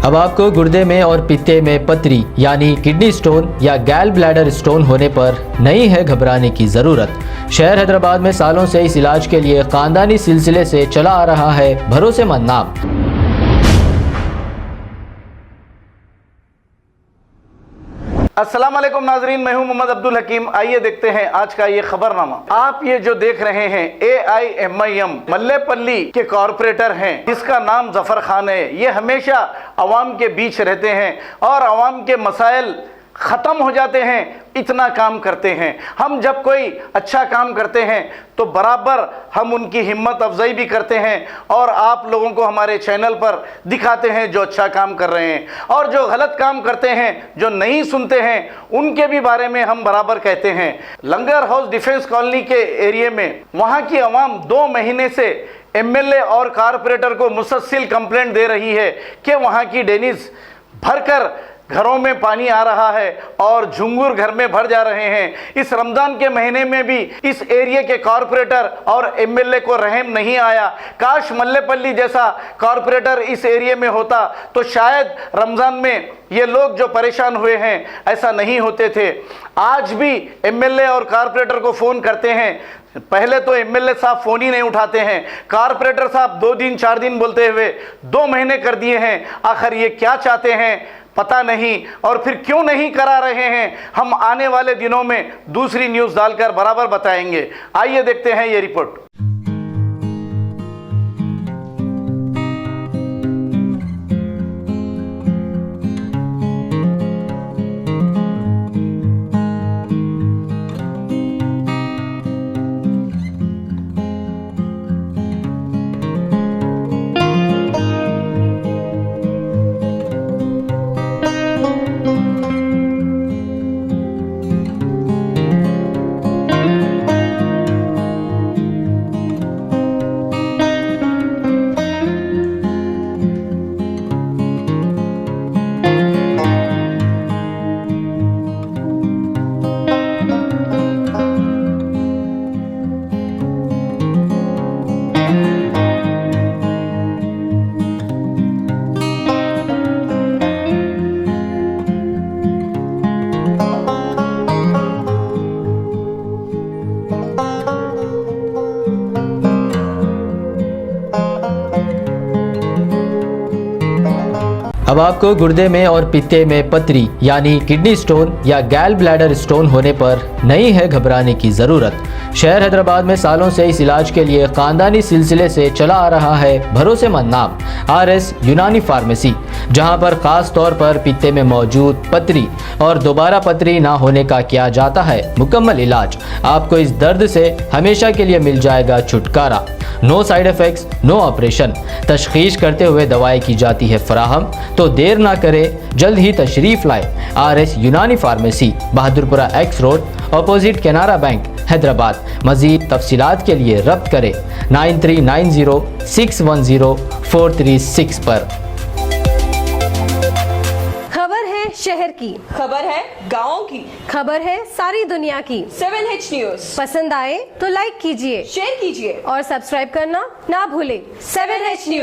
अब आपको गुर्दे में और पित्ते में पथरी यानी किडनी स्टोन या गैल ब्लैडर स्टोन होने पर नहीं है घबराने की ज़रूरत। शहर हैदराबाद में सालों से इस इलाज के लिए खानदानी सिलसिले से चला आ रहा है भरोसेमंद नाम। अस्सलाम वालेकुम नाजरीन, मैं हूं मोहम्मद अब्दुल हकीम। आइए देखते हैं आज का ये खबरनामा। आप ये जो देख रहे हैं AIMIM मल्लेपल्ली के कॉरपोरेटर हैं, जिसका नाम जफर खान है। ये हमेशा अवाम के बीच रहते हैं और अवाम के मसाइल ख़त्म हो जाते हैं, इतना काम करते हैं। हम जब कोई अच्छा काम करते हैं तो बराबर हम उनकी हिम्मत अफजाई भी करते हैं और आप लोगों को हमारे चैनल पर दिखाते हैं जो अच्छा काम कर रहे हैं, और जो गलत काम करते हैं, जो नहीं सुनते हैं, उनके भी बारे में हम बराबर कहते हैं। लंगर हाउस डिफेंस कॉलोनी के एरिया में वहाँ की अवाम 2 महीने से MLA और कारपोरेटर को मुसलसल कंप्लेंट दे रही है कि वहाँ की ड्रेनेज भरकर घरों में पानी आ रहा है और झुंगुर घर में भर जा रहे हैं। इस रमज़ान के महीने में भी इस एरिया के कॉरपोरेटर और MLA को रहम नहीं आया। काश मल्लेपल्ली जैसा कॉरपोरेटर इस एरिया में होता तो शायद रमज़ान में ये लोग जो परेशान हुए हैं ऐसा नहीं होते थे। आज भी MLA और कॉरपोरेटर को फ़ोन करते हैं, पहले तो MLA साहब फ़ोन ही नहीं उठाते हैं, कॉरपोरेटर साहब 2 दिन 4 दिन बोलते हुए 2 महीने कर दिए हैं। आखिर ये क्या चाहते हैं पता नहीं, और फिर क्यों नहीं करा रहे हैं, हम आने वाले दिनों में दूसरी न्यूज़ डालकर बराबर बताएंगे। आइए देखते हैं ये रिपोर्ट। अब आपको गुर्दे में और पित्ते में पथरी यानी किडनी स्टोन या गैल ब्लैडर स्टोन होने पर नहीं है घबराने की ज़रूरत। शहर हैदराबाद में सालों से इस इलाज के लिए खानदानी सिलसिले से चला आ रहा है भरोसेमंद नाम RS यूनानी फार्मेसी, जहां पर ख़ास तौर पर पित्ते में मौजूद पथरी और दोबारा पथरी ना होने का किया जाता है मुकम्मल इलाज। आपको इस दर्द से हमेशा के लिए मिल जाएगा छुटकारा। No side effects, no operation. तशखीस करते हुए दवाएं की जाती है फराहम, तो देर ना करें, जल्द ही तशरीफ़ लाए। RS यूनानी pharmacy, Bahadurpura X road, opposite Canara bank, Hyderabad. मज़ीद तफसीलात के लिए रब्त करें 9390610436 पर। खबर है शहर की, खबर है गाँव की, खबर है सारी दुनिया की। 7H न्यूज़ पसंद आए तो लाइक कीजिए, शेयर कीजिए और सब्सक्राइब करना ना भूलें। 7H news.